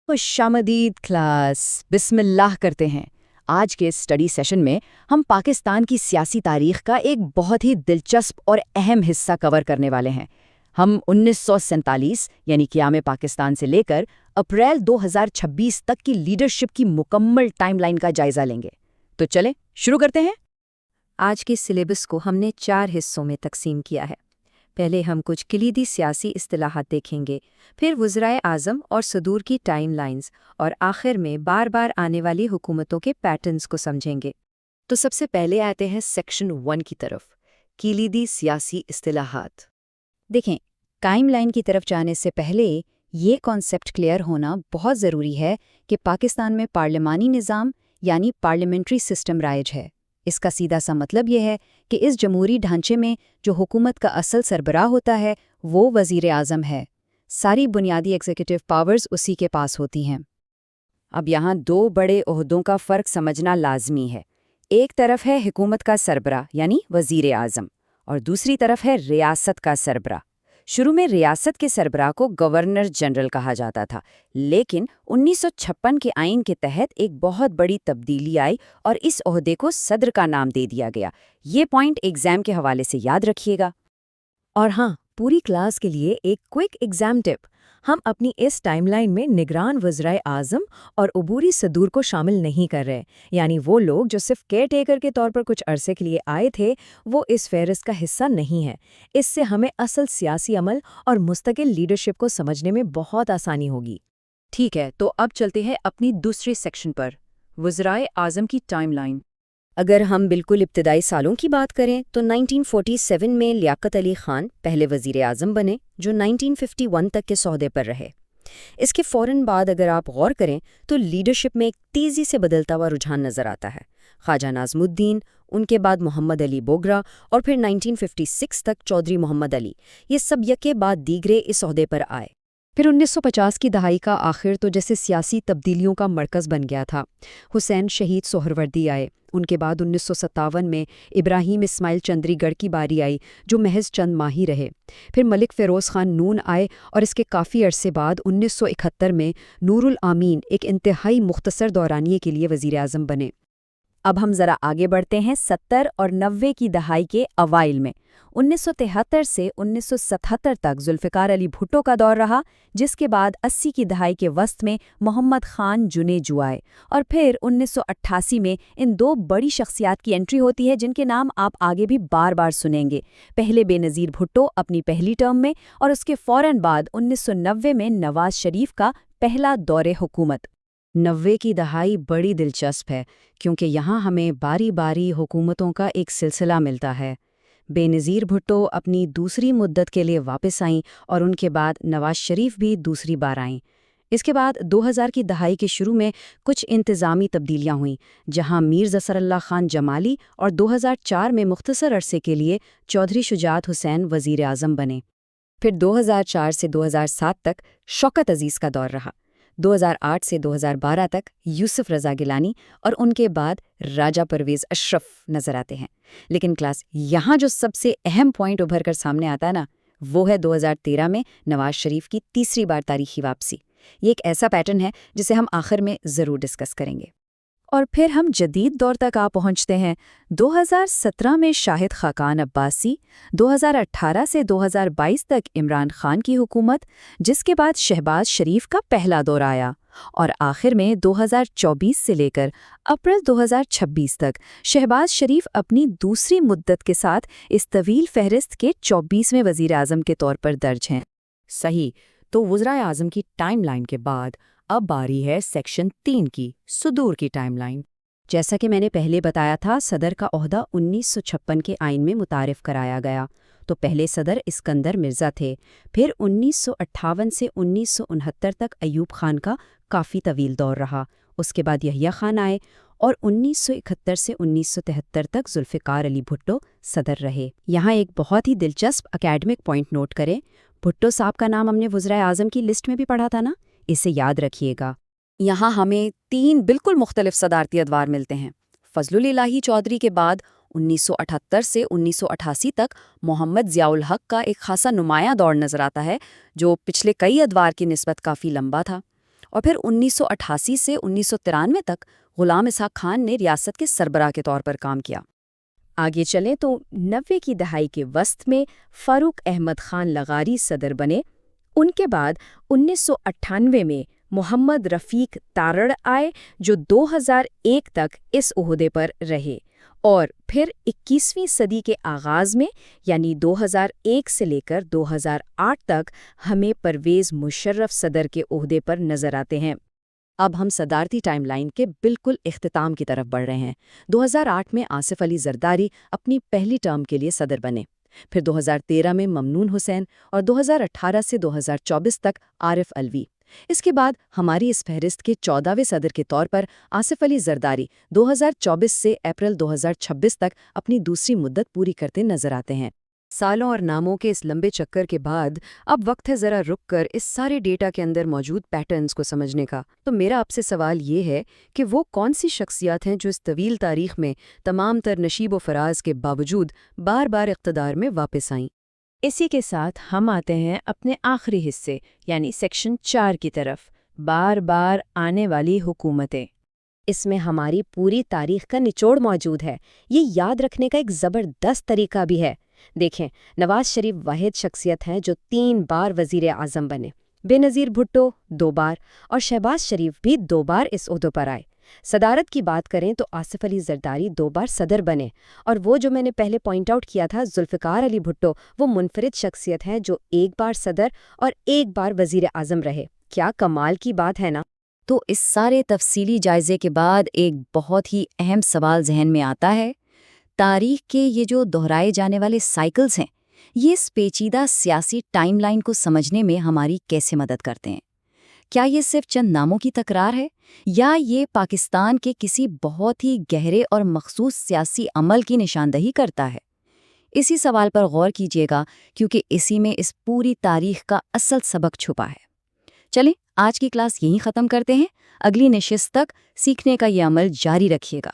खुशामदीद class. बिस्मिल्लाह करते हैं। आज के स्टडी सेशन में हम पाकिस्तान की सियासी तारीख का एक बहुत ही दिलचस्प और अहम हिस्सा कवर करने वाले हैं। हम 1947 यानी क़याम पाकिस्तान से लेकर अप्रैल 2026 तक की लीडरशिप की मुकम्मल टाइमलाइन का जायजा लेंगे। तो चलें शुरू करते हैं। आज के सिलेबस को हमने 4 हिस्सों में तकसीम किया है। पहले हम कुछ कलीदी सियासी इस्तिलाहात देखेंगे, फिर वज़राए आज़म और सदूर की टाइम लाइन्स, और आखिर में बार बार आने वाली हुकूमतों के पैटर्न्स को समझेंगे। तो सबसे पहले आते हैं सेक्शन 1 की तरफ, कलीदी सियासी इस्तिलाहात। देखें, टाइम लाइन की तरफ जाने से पहले ये कॉन्सेप्ट क्लियर होना बहुत ज़रूरी है कि पाकिस्तान में पार्लिमानी निज़ाम यानी पार्लियामेंट्री सिस्टम राइज है। इसका सीधा सा मतलब यह है कि इस जमहूरी ढांचे में जो हुकूमत का असल सरबराह होता है वो वज़ीर आज़म है। सारी बुनियादी एग्जीक्यूटिव पावर्स उसी के पास होती हैं। अब यहाँ 2 बड़े ओहदों का फ़र्क समझना लाजमी है। एक तरफ है हुकूमत का सरबराह यानी वज़ीर आज़म, और दूसरी तरफ है रियासत का सरबराह। शुरू में रियासत के सरबराह को गवर्नर जनरल कहा जाता था, लेकिन 1956 के आइन के तहत एक बहुत बड़ी तब्दीली आई और इस ओहदे को सदर का नाम दे दिया गया। ये पॉइंट एग्जाम के हवाले से याद रखिएगा। और हाँ, पूरी क्लास के लिए एक क्विक एग्जाम टिप। हम अपनी इस टाइमलाइन में निगरान वज़राए आज़म और अबूरी सदूर को शामिल नहीं कर रहे, यानी वो लोग जो सिर्फ केयर टेकर के तौर पर कुछ अरसे के लिए आए थे वो इस फहरिस्त का हिस्सा नहीं है। इससे हमें असल सियासी अमल और मुस्तकिल लीडरशिप को समझने में बहुत आसानी होगी। ठीक है, तो अब चलते हैं अपनी दूसरे सेक्शन पर, वज़राए आज़म की टाइमलाइन। अगर हम बिल्कुल इब्तदाई सालों की बात करें तो 1947 में लियाकत अली खान पहले वज़ीर आज़म बने, जो 1951 तक के सौदे पर रहे। इसके फ़ौरन बाद अगर आप गौर करें तो लीडरशिप में एक तेज़ी से बदलता हुआ रुझान नज़र आता है। ख्वाजा नाज़मुद्दीन, उनके बाद मोहम्मद अली बोगरा और फिर 1956 तक चौधरी मोहम्मद अली, ये सब यके बाद दीगरे इस ओहदे पर आए। फिर 1950 की दहाई का आखिर तो जैसे सियासी तब्दीलियों का मरकज़ बन गया था। हुसैन शहीद सोहरवर्दी आए, उनके बाद 1957 में इब्राहिम इस्माइल चंद्रीगढ़ की बारी आई, जो महज चंद माह ही रहे। फिर मलिक फ़िरोज़ ख़ान नून आए और इसके काफ़ी अरसे बाद 1971 में नूरुल आमीन एक इंतहाई मुख्तसर दौरानिए के लिए वज़ीर आज़म बने। अब हम ज़रा आगे बढ़ते हैं 70 और 90 की दहाई के अवाइल में। 1973 से 1977 तक जुल्फ़िकार अली भुट्टो का दौर रहा, जिसके बाद 80 की दहाई के वस्त में मोहम्मद खान जुनेजू आए, और फिर 1988 में इन 2 बड़ी शख्सियात की एंट्री होती है जिनके नाम आप आगे भी बार बार सुनेंगे। पहले बेनज़ीर भुट्टो अपनी पहली टर्म में, और उसके फ़ौरन बाद 1990 में नवाज शरीफ का पहला दौरे हुकूमत। 90 की दहाई बड़ी दिलचस्प है क्योंकि यहाँ हमें बारी बारी हुकूमतों का एक सिलसिला मिलता है। बेनज़ीर भुट्टो अपनी दूसरी मुद्दत के लिए वापस आईं और उनके बाद नवाज शरीफ भी दूसरी बार आईं। इसके बाद 2000 की दहाई के शुरू में कुछ इंतज़ामी तब्दीलियाँ हुईं, जहाँ मीर ज़फ़रल्लाह ख़ान जमाली और 2004 में मुख्तसर अरसे के लिए चौधरी शुजात हुसैन वज़ीर आज़म बने। फिर 2004 से 2007 तक शौकत अज़ीज़ का दौर रहा। 2008 से 2012 तक यूसुफ रज़ा गिलानी, और उनके बाद राजा परवेज़ अशरफ नज़र आते हैं। लेकिन क्लास, यहाँ जो सबसे अहम पॉइंट उभर कर सामने आता है ना, वो है 2013 में नवाज शरीफ की तीसरी बार तारीखी वापसी। ये एक ऐसा पैटर्न है जिसे हम आखिर में ज़रूर डिस्कस करेंगे। और फिर हम जदीद दौर तक आ पहुंचते हैं। 2017 में शाहिद खाकान अब्बासी, 2018 से 2022 तक इमरान खान की हुकूमत, जिसके बाद शहबाज शरीफ का पहला दौर आया, और आखिर में 2024 से लेकर अप्रैल 2026 तक शहबाज शरीफ अपनी दूसरी मुद्दत के साथ इस तवील फहरिस्त के 24वें वज़ीर आज़म के तौर पर दर्ज हैं। सही, तो वज़राए आज़म की टाइमलाइन के बाद अब बारी है सेक्शन 3 की, सदूर की टाइमलाइन। जैसा कि मैंने पहले बताया था, सदर का ओहदा 1956 के आइन में मुतारिफ कराया गया। तो पहले सदर इस्कंदर मिर्ज़ा थे। फिर 1958 से 1969 तक अयूब खान का काफ़ी तवील दौर रहा। उसके बाद यहिया खान आए, और 1971 से 1973 तक जुल्फ़िकार अली भुट्टो सदर रहे। यहाँ एक बहुत ही दिलचस्प अकेडमिक पॉइंट नोट करें। भुट्टो साहब का नाम हमने वज़ीर आज़म की लिस्ट में भी पढ़ा था ना, इसे याद रखिएगा। यहाँ हमें 3 बिल्कुल मुख्तलिफ सदारती अदवार मिलते हैं। फजलुल इलाही चौधरी के बाद 1978 से 1988 तक मोहम्मद ज़ियाउल हक का एक खासा नुमाया दौर नज़र आता है, जो पिछले कई अदवार की निस्बत काफ़ी लंबा था। اور پھر 1988 سے 1993 تک غلام اسحاق خان نے ریاست کے سربراہ کے طور پر کام کیا۔ آگے چلیں تو 90 کی دہائی کے وسط میں فاروق احمد خان لغاری صدر بنے۔ ان کے بعد 1998 میں محمد رفیق تارڑ آئے جو 2001 تک اس عہدے پر رہے، اور پھر 21ویں صدی کے آغاز میں یعنی 2001 سے لے کر 2008 تک ہمیں پرویز مشرف صدر کے عہدے پر نظر آتے ہیں۔ اب ہم صدارتی ٹائم لائن کے بالکل اختتام کی طرف بڑھ رہے ہیں۔ 2008 میں آصف علی زرداری اپنی پہلی ٹرم کے لیے صدر بنے، پھر 2013 میں ممنون حسین اور 2018 سے 2024 تک عارف علوی۔ اس کے بعد ہماری اس فہرست کے 14ویں صدر کے طور پر آصف علی زرداری 2024 سے اپریل 2026 تک اپنی دوسری مدت پوری کرتے نظر آتے ہیں۔ سالوں اور ناموں کے اس لمبے چکر کے بعد اب وقت ہے ذرا رک کر اس سارے ڈیٹا کے اندر موجود پیٹرنز کو سمجھنے کا۔ تو میرا آپ سے سوال یہ ہے کہ وہ کون سی شخصیات ہیں جو اس طویل تاریخ میں تمام تر نشیب و فراز کے باوجود بار بار اقتدار میں واپس آئیں؟ اسی کے ساتھ ہم آتے ہیں اپنے آخری حصے یعنی سیکشن 4 کی طرف، بار بار آنے والی حکومتیں۔ اس میں ہماری پوری تاریخ کا نچوڑ موجود ہے۔ یہ یاد رکھنے کا ایک زبردست طریقہ بھی ہے۔ دیکھیں، نواز شریف واحد شخصیت ہیں جو 3 بار وزیر اعظم بنے، بے نظیر بھٹو 2 بار اور شہباز شریف بھی 2 بار اس عہدے پر آئے۔ صدارت کی بات کریں تو آصف علی زرداری 2 بار صدر بنے، اور وہ جو میں نے پہلے پوائنٹ آؤٹ کیا تھا ذوالفقار علی بھٹو، وہ منفرد شخصیت ہے جو 1 بار صدر اور 1 بار وزیر اعظم رہے۔ کیا کمال کی بات ہے نا؟ تو اس سارے تفصیلی جائزے کے بعد ایک بہت ہی اہم سوال ذہن میں آتا ہے، تاریخ کے یہ جو دہرائے جانے والے سائیکلز ہیں، یہ اس پیچیدہ سیاسی ٹائم لائن کو سمجھنے میں ہماری کیسے مدد کرتے ہیں؟ کیا یہ صرف چند ناموں کی تکرار ہے، یا یہ پاکستان کے کسی بہت ہی گہرے اور مخصوص سیاسی عمل کی نشاندہی کرتا ہے؟ اسی سوال پر غور کیجیے گا، کیونکہ اسی میں اس پوری تاریخ کا اصل سبق چھپا ہے۔ چلیں آج کی کلاس یہیں ختم کرتے ہیں۔ اگلی نشست تک سیکھنے کا یہ عمل جاری رکھیے گا۔